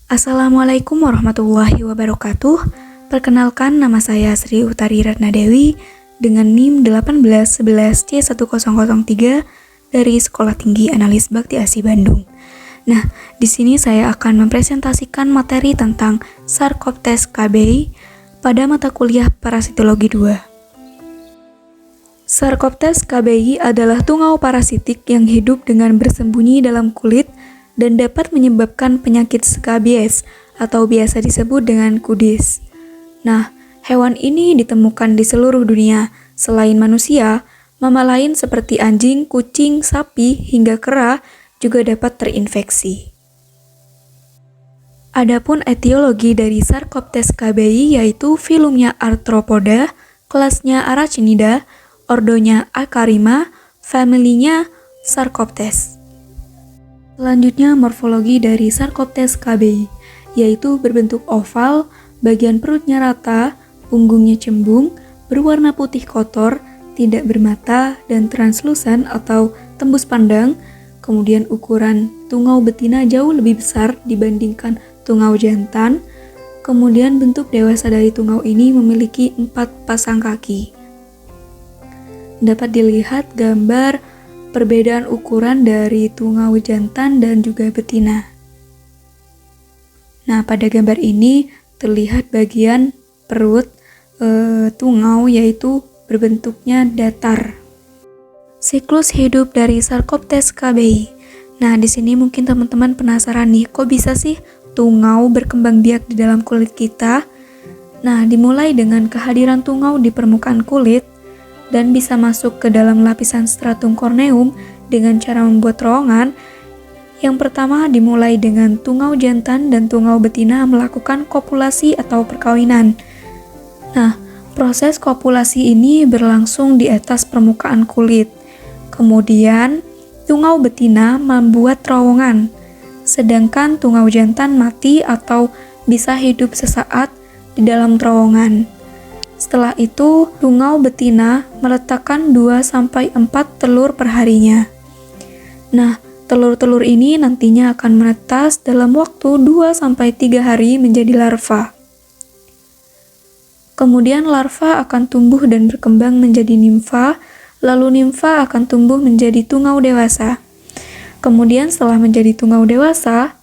Assalamualaikum warahmatullahi wabarakatuh. Perkenalkan, nama saya Sri Utari Ratnadewi dengan NIM 1811C1003 dari Sekolah Tinggi Analis Bakti Asi Bandung. Nah, di sini saya akan mempresentasikan materi tentang Sarkoptes KBI pada mata kuliah Parasitologi 2. Sarkoptes KBI adalah tungau parasitik yang hidup dengan bersembunyi dalam kulit dan dapat menyebabkan penyakit skabies atau biasa disebut dengan kudis. Nah, hewan ini ditemukan di seluruh dunia. Selain manusia, mama lain seperti anjing, kucing, sapi, hingga kera juga dapat terinfeksi. Adapun etiologi dari Sarkoptes KBI yaitu filumnya Arthropoda, kelasnya Arachnida, ordonya Acarima, familinya Sarkoptes. Selanjutnya morfologi dari Sarkoptes KBI, yaitu berbentuk oval, bagian perutnya rata, punggungnya cembung, berwarna putih kotor, tidak bermata, dan translusan atau tembus pandang. Kemudian ukuran tungau betina jauh lebih besar dibandingkan tungau jantan. Kemudian bentuk dewasa dari tungau ini memiliki 4 pasang kaki. Dapat dilihat gambar perbedaan ukuran dari tungau jantan dan juga betina. Nah, pada gambar ini terlihat bagian perut tungau yaitu berbentuknya datar. Siklus hidup dari Sarkoptes KBI. Nah, di sini mungkin teman-teman penasaran nih, kok bisa sih tungau berkembang biak di dalam kulit kita? Nah, dimulai dengan kehadiran tungau di permukaan kulit dan bisa masuk ke dalam lapisan stratum corneum dengan cara membuat terowongan. Yang pertama dimulai dengan tungau jantan dan tungau betina melakukan kopulasi atau perkawinan. Nah, proses kopulasi ini berlangsung di atas permukaan kulit. Kemudian, tungau betina membuat terowongan, sedangkan tungau jantan mati atau bisa hidup sesaat di dalam terowongan. Setelah itu, tungau betina meletakkan 2-4 telur perharinya. Nah, telur-telur ini nantinya akan menetas dalam waktu 2-3 hari menjadi larva. Kemudian larva akan tumbuh dan berkembang menjadi nimfa, lalu nimfa akan tumbuh menjadi tungau dewasa. Kemudian setelah menjadi tungau dewasa,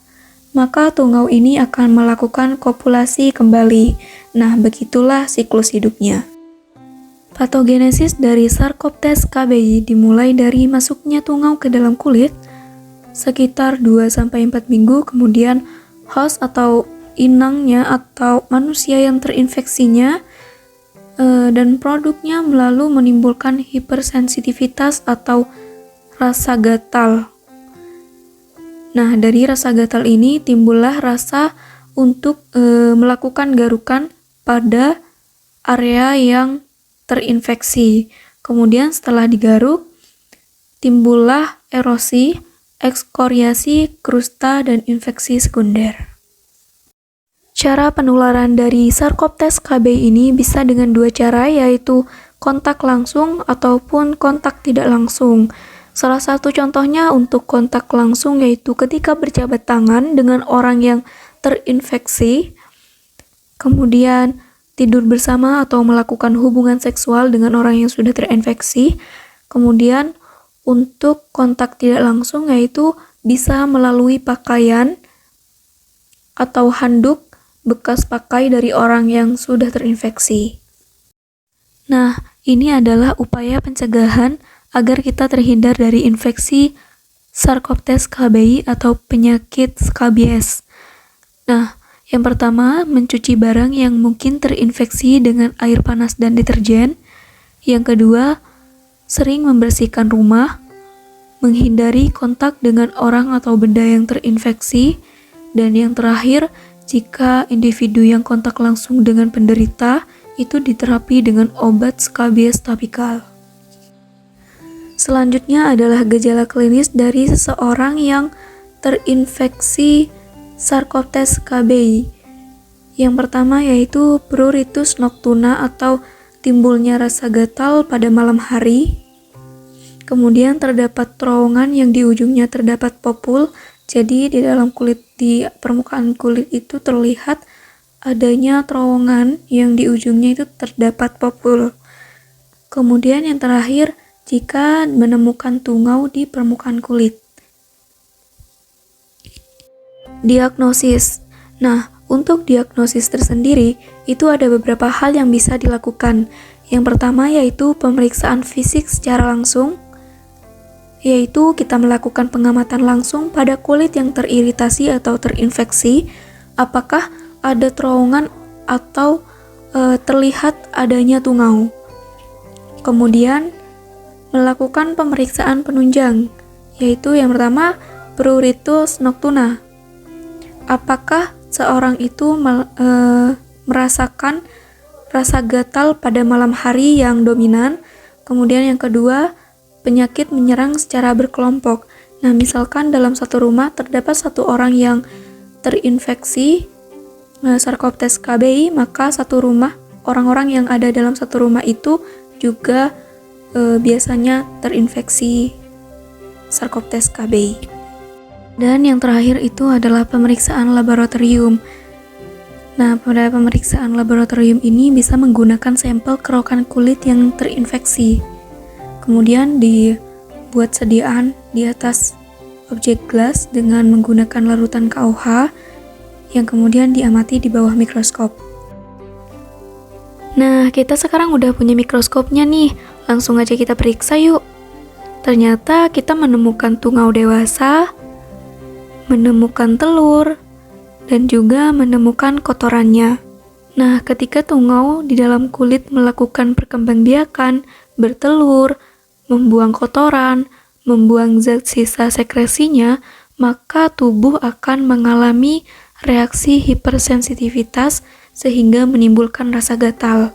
maka tungau ini akan melakukan kopulasi kembali. Nah, begitulah siklus hidupnya. Patogenesis dari Sarkoptes KBI dimulai dari masuknya tungau ke dalam kulit sekitar 2-4 minggu, kemudian host atau inangnya atau manusia yang terinfeksinya dan produknya lalu menimbulkan hipersensitivitas atau rasa gatal. Nah, dari rasa gatal ini timbullah rasa untuk melakukan garukan pada area yang terinfeksi. Kemudian setelah digaruk, timbullah erosi, ekskoriasi, krusta, dan infeksi sekunder. Cara penularan dari Sarkoptes KBI ini bisa dengan 2 cara, yaitu kontak langsung ataupun kontak tidak langsung. Salah satu contohnya untuk kontak langsung yaitu ketika berjabat tangan dengan orang yang terinfeksi, kemudian tidur bersama atau melakukan hubungan seksual dengan orang yang sudah terinfeksi. Kemudian untuk kontak tidak langsung yaitu bisa melalui pakaian atau handuk bekas pakai dari orang yang sudah terinfeksi. Nah, ini adalah upaya pencegahan agar kita terhindar dari infeksi Sarkoptes KBI atau penyakit skabies. Nah, yang pertama, mencuci barang yang mungkin terinfeksi dengan air panas dan deterjen. Yang kedua, sering membersihkan rumah, menghindari kontak dengan orang atau benda yang terinfeksi. Dan yang terakhir, jika individu yang kontak langsung dengan penderita, itu diterapi dengan obat skabies topikal. Selanjutnya adalah gejala klinis dari seseorang yang terinfeksi Sarkoptes KBI. Yang pertama yaitu pruritus nocturna atau timbulnya rasa gatal pada malam hari. Kemudian terdapat terowongan yang di ujungnya terdapat popul, jadi di dalam kulit di permukaan kulit itu terlihat adanya terowongan yang di ujungnya itu terdapat popul. Kemudian yang terakhir, jika menemukan tungau di permukaan kulit. Diagnosis. Nah, untuk diagnosis tersendiri, itu ada beberapa hal yang bisa dilakukan. Yang pertama yaitu pemeriksaan fisik secara langsung, yaitu kita melakukan pengamatan langsung pada kulit yang teriritasi atau terinfeksi, apakah ada terowongan atau terlihat adanya tungau. Kemudian, melakukan pemeriksaan penunjang, yaitu yang pertama, pruritus nocturna. Apakah seorang itu merasakan rasa gatal pada malam hari yang dominan. Kemudian yang kedua, penyakit menyerang secara berkelompok. Nah, misalkan dalam satu rumah terdapat satu orang yang terinfeksi Sarcoptes KBI, maka satu rumah, orang-orang yang ada dalam satu rumah itu juga biasanya terinfeksi Sarcoptes KBI. Dan yang terakhir itu adalah pemeriksaan laboratorium. Nah, pada pemeriksaan laboratorium ini bisa menggunakan sampel kerokan kulit yang terinfeksi. Kemudian dibuat sediaan di atas objek gelas dengan menggunakan larutan KOH yang kemudian diamati di bawah mikroskop. Nah, kita sekarang udah punya mikroskopnya nih. Langsung aja kita periksa yuk. Ternyata kita menemukan tungau dewasa, menemukan telur, dan juga menemukan kotorannya. Nah, ketika tungau di dalam kulit melakukan perkembangbiakan, bertelur, membuang kotoran, membuang zat sisa sekresinya, maka tubuh akan mengalami reaksi hipersensitivitas sehingga menimbulkan rasa gatal.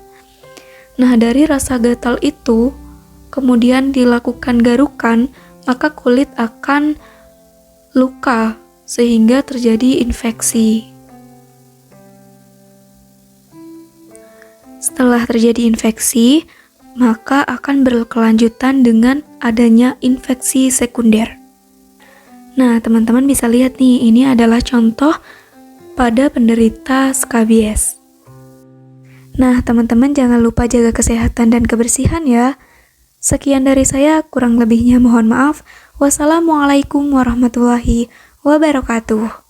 Nah, dari rasa gatal itu, kemudian dilakukan garukan, maka kulit akan luka sehingga terjadi infeksi. Setelah terjadi infeksi, maka akan berkelanjutan dengan adanya infeksi sekunder. Nah, teman-teman bisa lihat nih, ini adalah contoh pada penderita skabies. Nah, teman-teman jangan lupa jaga kesehatan dan kebersihan ya. Sekian dari saya, kurang lebihnya mohon maaf. Wassalamualaikum warahmatullahi wabarakatuh.